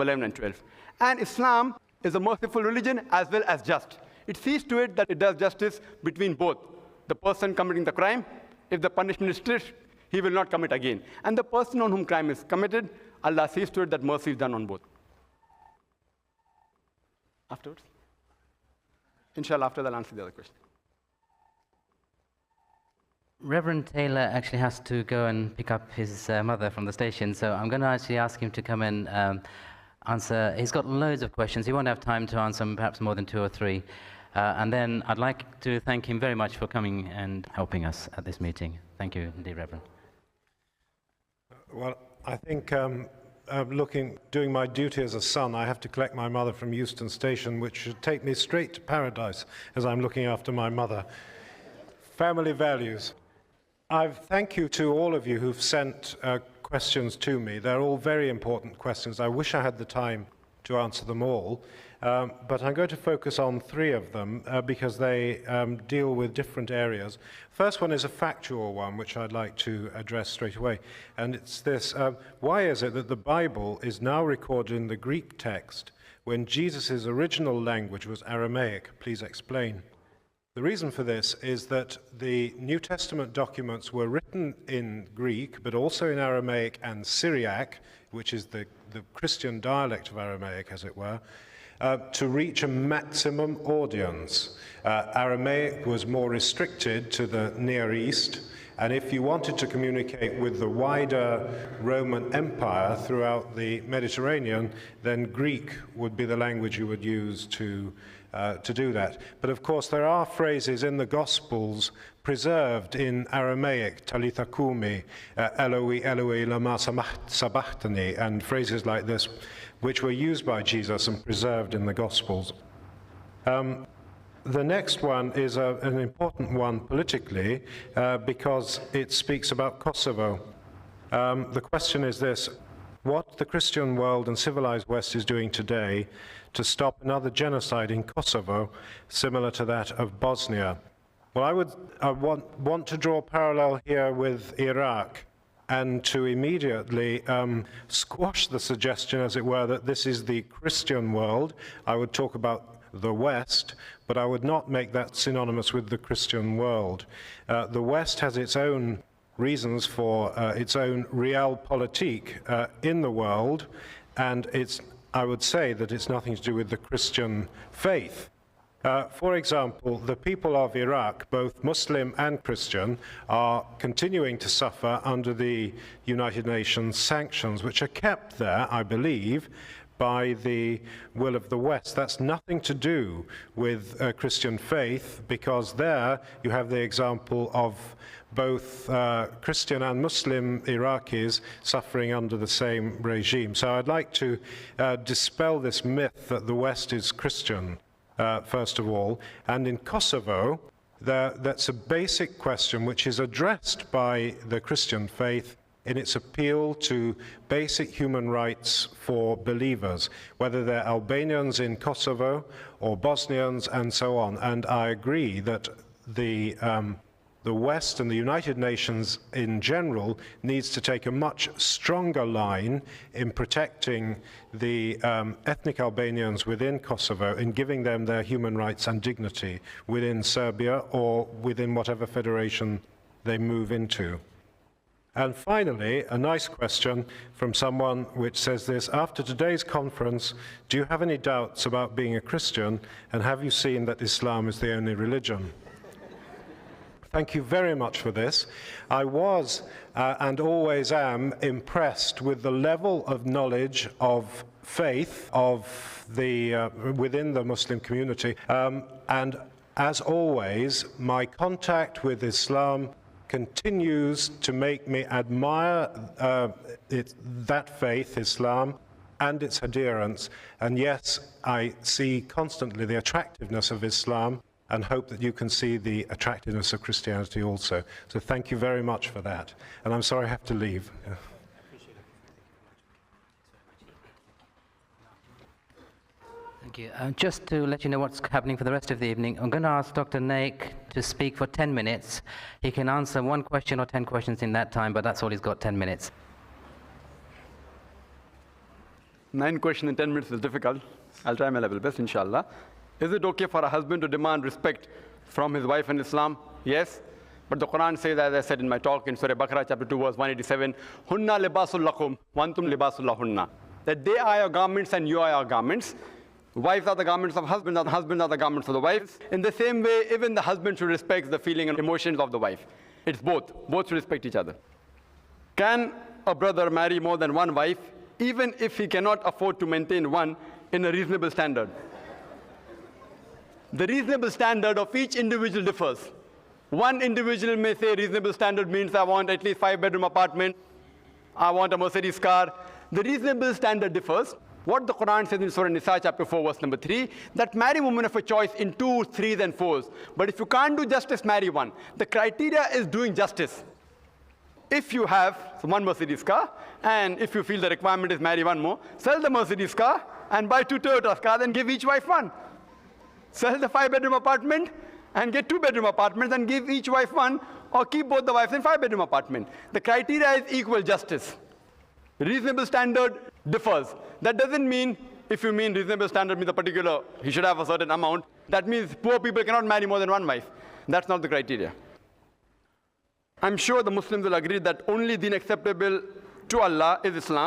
11 and 12. And Islam is a merciful religion as well as just. It sees to it that it does justice between both. The person committing the crime, if the punishment is strict, he will not commit again. And the person on whom crime is committed, Allah sees to it that mercy is done on both. Afterwards? Inshallah, after that, I'll answer the other question. Reverend Taylor actually has to go and pick up his mother from the station, so I'm going to actually ask him to come and answer. He's got loads of questions. He won't have time to answer them, perhaps more than 2 or 3. And then I'd like to thank him very much for coming and helping us at this meeting. Thank you indeed, Reverend. Well, I think doing my duty as a son, I have to collect my mother from Euston Station, which should take me straight to paradise as I'm looking after my mother. Family values. Thank you to all of you who've sent questions to me. They're all very important questions. I wish I had the time to answer them all, but I'm going to focus on 3 of them because they deal with different areas. First one is a factual one, which I'd like to address straight away, and it's this. Why is it that the Bible is now recorded in the Greek text when Jesus' original language was Aramaic? Please explain. The reason for this is that the New Testament documents were written in Greek, but also in Aramaic and Syriac, which is the Christian dialect of Aramaic, as it were, to reach a maximum audience. Aramaic was more restricted to the Near East, and if you wanted to communicate with the wider Roman Empire throughout the Mediterranean, then Greek would be the language you would use to do that. But of course, there are phrases in the Gospels preserved in Aramaic, Talitha Kumi, Eloi, Eloi, lama sabachthani, and phrases like this, which were used by Jesus and preserved in the Gospels. The next one is an important one politically because it speaks about Kosovo. The question is this: what the Christian world and civilized West is doing today to stop another genocide in Kosovo similar to that of Bosnia. Well, I want to draw a parallel here with Iraq and to immediately squash the suggestion, as it were, that this is the Christian world. I would talk about the West, but I would not make that synonymous with the Christian world. The West has its own reasons for its own realpolitik in the world, and I would say that it's nothing to do with the Christian faith. For example, the people of Iraq, both Muslim and Christian, are continuing to suffer under the United Nations sanctions, which are kept there, I believe, by the will of the West. That's nothing to do with Christian faith, because there you have the example of both Christian and Muslim Iraqis suffering under the same regime. So I'd like to dispel this myth that the West is Christian, first of all. And in Kosovo, that's a basic question which is addressed by the Christian faith in its appeal to basic human rights for believers, whether they're Albanians in Kosovo or Bosnians and so on. And I agree that the West and the United Nations in general needs to take a much stronger line in protecting the ethnic Albanians within Kosovo, in giving them their human rights and dignity within Serbia or within whatever federation they move into. And finally, a nice question from someone which says this: after today's conference, do you have any doubts about being a Christian, and have you seen that Islam is the only religion? Thank you very much for this. I was and always am impressed with the level of knowledge of faith within the Muslim community. And as always, my contact with Islam continues to make me admire that faith, Islam, and its adherents. And yes, I see constantly the attractiveness of Islam, and hope that you can see the attractiveness of Christianity also. So thank you very much for that. And I'm sorry I have to leave. Thank you. Just to let you know what's happening for the rest of the evening, I'm going to ask Dr. Naik to speak for 10 minutes. He can answer 1 question or 10 questions in that time, but that's all he's got, 10 minutes. 9 questions in 10 minutes is difficult. I'll try my level best, inshallah. Is it okay for a husband to demand respect from his wife in Islam? Yes. But the Quran says, as I said in my talk in Surah Baqarah, chapter 2, verse 187, Hunna libasul lakum, wa antum libasul lahunna. That they are your garments and you are your garments. Wives are the garments of husbands, and the husbands are the garments of the wives. In the same way, even the husband should respect the feeling and emotions of the wife. It's both. Both should respect each other. Can a brother marry more than one wife, even if he cannot afford to maintain one in a reasonable standard? The reasonable standard of each individual differs. One individual may say reasonable standard means I want at least 5-bedroom apartment, I want a Mercedes car. The reasonable standard differs. What the Quran says in Surah Nisa, chapter 4, verse number 3, that marry women of a choice in 2s, 3s, and 4s. But if you can't do justice, marry one. The criteria is doing justice. If you have one Mercedes car, and if you feel the requirement is marry one more, sell the Mercedes car and buy 2 Toyota cars and give each wife one. Sell the 5-bedroom apartment and get 2-bedroom apartments and give each wife one, or keep both the wives in 5-bedroom apartment. The criteria is equal justice. Reasonable standard differs. That doesn't mean, if you mean reasonable standard means a particular, he should have a certain amount. That means poor people cannot marry more than one wife. That's not the criteria. I'm sure the Muslims will agree that only deen acceptable to Allah is Islam.